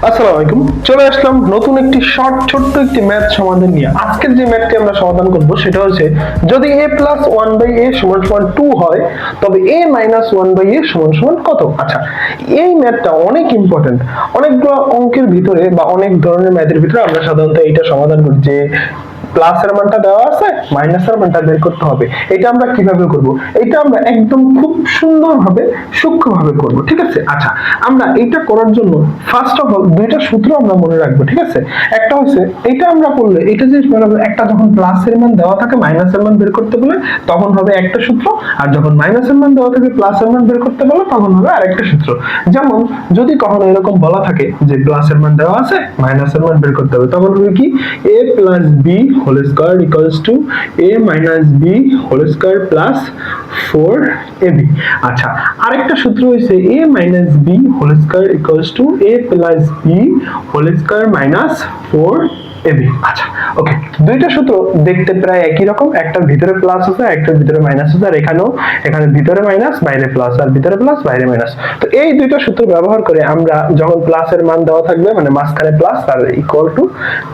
আসসালামু আলাইকুম। চলে আসলাম নতুন একটি ছোট্ট একটি ম্যাথ সমাধান নিয়ে। আজকের যে ম্যাথটি আমরা সমাধান করব সেটা হচ্ছে, যদি a প্লাস 1/a সমান সমান 2 হয়, তবে a মাইনাস 1/a সমান সমান কত? আচ্ছা, এই ম্যাথটা অনেক ইম্পর্টেন্ট। অনেকগুলো অঙ্কের ভিতরে বা অনেক ধরনের ম্যাথের ভিতরে আমরা সাধারণত এটা সমাধান করি যে প্লাসের মানটা দেওয়া আছে, মাইনাসের মানটা বের করতে হবে। এটা আমরা কিভাবে করব? এটা আমরা একদম খুব সুন্দরভাবে সূক্ষ্মভাবে করব, ঠিক আছে? আচ্ছা, আমরা এটা করার জন্য ফার্স্ট অফ অল দুইটা সূত্র আমরা মনে রাখবো, ঠিক আছে? একটা হচ্ছে, এটা আমরা করলে এটা যে একটা যখন প্লাসের মান দেওয়া থাকে মাইনাসের মান বের করতে বলে তখন হবে একটা সূত্র, আর যখন মাইনাসের মান দেওয়া থাকে প্লাসের মান বের করতে বলে তখন হবে আরেকটা সূত্র। যেমন যদি কখনো এরকম বলা থাকে যে প্লাসের মান দেওয়া আছে মাইনাসের মান বের করতে হবে, তখন হবে কি a plus b whole square equals to a minus b whole square plus 4ab। আচ্ছা, আরেকটা সূত্র হইছে a minus b whole square equals to a plus b whole square minus 4ab। আচ্ছা, ওকে, দুইটা সূত্র দেখতে প্রায় একই রকম, একটার ভিতরে প্লাস আছে একটার ভিতরে মাইনাস আছে, আর এখানে ভিতরে মাইনাস বাইরে প্লাস, আর ভিতরে প্লাস বাইরে মাইনাস। তো এই দুইটা সূত্র ব্যবহার করে আমরা যখন প্লাসের মান দেওয়া থাকবে, মানে মাঝখানে প্লাস আর ইকুয়াল টু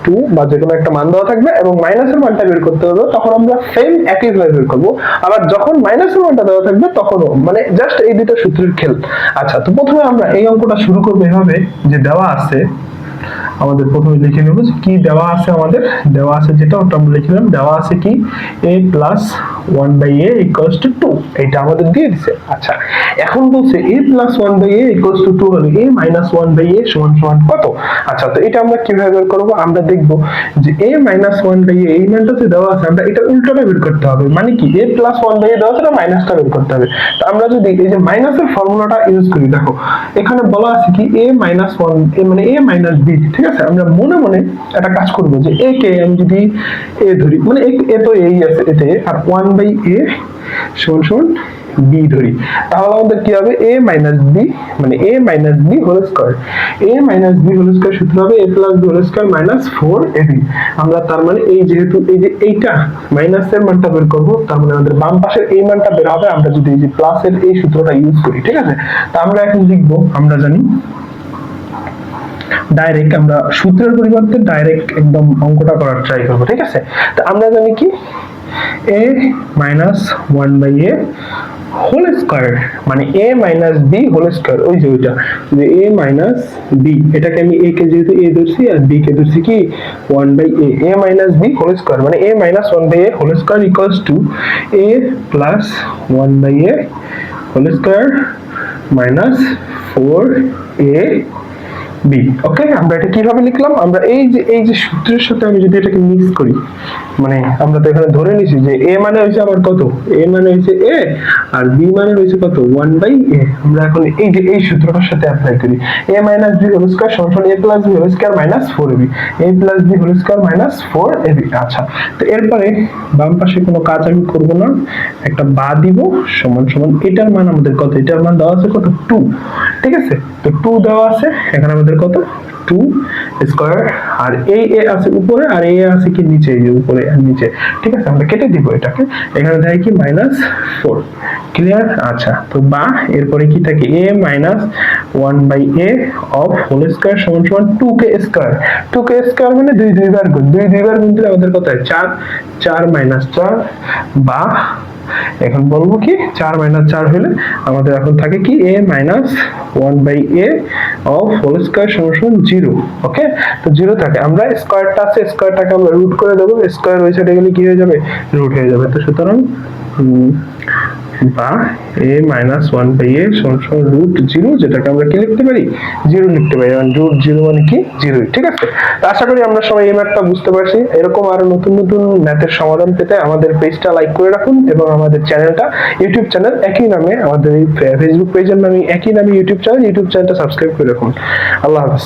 2 বা যে কোনো একটা মান দেওয়া থাকবে, এবং মাইনাসের মানটা বের করতে হবে, তখন আমরা সেম একই ভাবে বের করব। আবার যখন মাইনাসের মানটা দেওয়া থাকবে তখনও, মানে জাস্ট এই দুইটা সূত্রের খেল। আচ্ছা, তো প্রথমে আমরা এই অঙ্কটা শুরু করব এভাবে যে দেওয়া আছে, আমাদের প্রথমে লিখে নেব যে কি দেওয়া আছে। আমাদের দেওয়া আছে যেটা, ওটা আমরা লিখলাম। দেওয়া আছে কি a plus 1/a equals to 2, এটা আমাদের দিয়ে দিছে। আচ্ছা, এখন বলছে a plus 1/a equals to 2 হলে a মাইনাস 1/a সমান সমান কত? আচ্ছা, তো এটা আমরা কিভাবে বের করব? আমরা দেখব যে a মাইনাস 1/a এই মানটা যে দেওয়া আছে, আমরা এটা উল্টোটা বের করতে হবে। মানে কি, a প্লাস 1/a দেওয়া আছে, মাইনাসটা বের করতে হবে। তো আমরা যদি এই যে মাইনাসের ফর্মুলাটা ইউজ করি, দেখো এখানে বলা আছে কি a মাইনাস 1, মানে a মাইনাস b, ঠিক আছে? আমরা মনে মনে একটা কাজ করব যে a কে আমি যদি a ধরি, মানে a তো এই আছে এতে, আর 1/a সমান সমান b ধরি, তাহলে আমাদের কি হবে? a মাইনাস b, মানে a minus b whole square, a minus b whole square সূত্র হবে a plus b whole square minus 4ab। আমরা তার মানে এই যেহেতু এই যে এইটা মাইনাসের মানটা বের করব, তার মানে আমাদের বাম পাশের এই মানটা বের হবে আমরা যদি এই যে প্লাসের এই সূত্রটা ইউজ করি, ঠিক আছে? তা আমরা এখন লিখব, আমরা জানি ডাইরেক্ট, আমরা সূত্রের পরিবর্তে ডাইরেক্ট একদম অঙ্কটা করার ট্রাই করব, ঠিক আছে? তো আমরা জানি কি a minus 1/a whole square, মানে a minus b whole square, ওই যে ওইটা যে a মাইনাস b, এটাকে আমি a কে যেহেতু a ধরছি আর b কে ধরছি কি 1/a, a minus b whole square, মানে a minus 1/a whole square equals to a plus 1/a whole square minus 4a b। Okay, আমরা এটা কিভাবে লিখলাম? আমরা এই যে সূত্রের সাথে আমি যদি এটাকে মিক্স করি, মানে আমরা তো এখানে ধরে নিছি যে a মানে হইছে আমার কত, a মানে হইছে a, আর b মানে হইছে কত 1/a। আমরা এখন এই যে এই সূত্রটার সাথে অ্যাপ্লাই করি, a minus b whole square সমান সমান a plus b whole square minus 4ab, a plus b whole square minus 4ab। আচ্ছা, তো এরপরে বাম পাশে কোনো কাজ আমি করব না, একটা বা দিব, সমান সমান এটার মান আমাদের কত? এটার মান দেওয়া আছে কত? 2, ঠিক আছে? তো 2 দেওয়া আছে, এখানে আমাদের কত 2 স্কয়ার, আর এই a আছে উপরে আর এই a আছে কি নিচে, এই যে উপরে আর নিচে, ঠিক আছে? আমরা কেটে দিব এটাকে, এখানে থাকে কি মাইনাস 4। ক্লিয়ার? আচ্ছা, তো বা এরপরে কি থাকে a minus 1/a of whole square সমান সমান 2k স্কয়ার। 2k স্কয়ার মানে 2 বার গুণ, 2 বার গুণ দিলে আমাদের কত হয়? 4, 4 মাইনাস 4, বা এখন বলবো কি 4 মাইনাস 4 হলে আমাদের এখন থাকে কি a minus 1/a of whole square সমান সমান 0। ওকে, তো 0 থাকে, আমরা স্কয়ারটা আছে, স্কয়ারটাকে আমরা রুট করে দেব, স্কয়ার ওই সাইডে গেলে কি হয়ে যাবে? রুট হয়ে যাবে। তো সুতরাং বা a মাইনাস 1/a সমান সমান রুট 0, যেটাকে আমরা কি লিখতে পারি? 0 লিখতে পারি, কারণ রুট 0 মানে কি 0, ঠিক আছে? তো আশা করি আমরা সবাই এই ম্যাথটা বুঝতে পারছি। এরকম আরো নতুন নতুন ম্যাথের সমাধান পেতে আমাদের পেজটা লাইক করে রাখুন, এবং আমাদের চ্যানেলটা, ইউটিউব চ্যানেল একই নামে, আমাদের এই ফেসবুক পেজের নামে একই নামে ইউটিউব চ্যানেলটা সাবস্ক্রাইব করে রাখুন। আল্লাহ হাফেজ।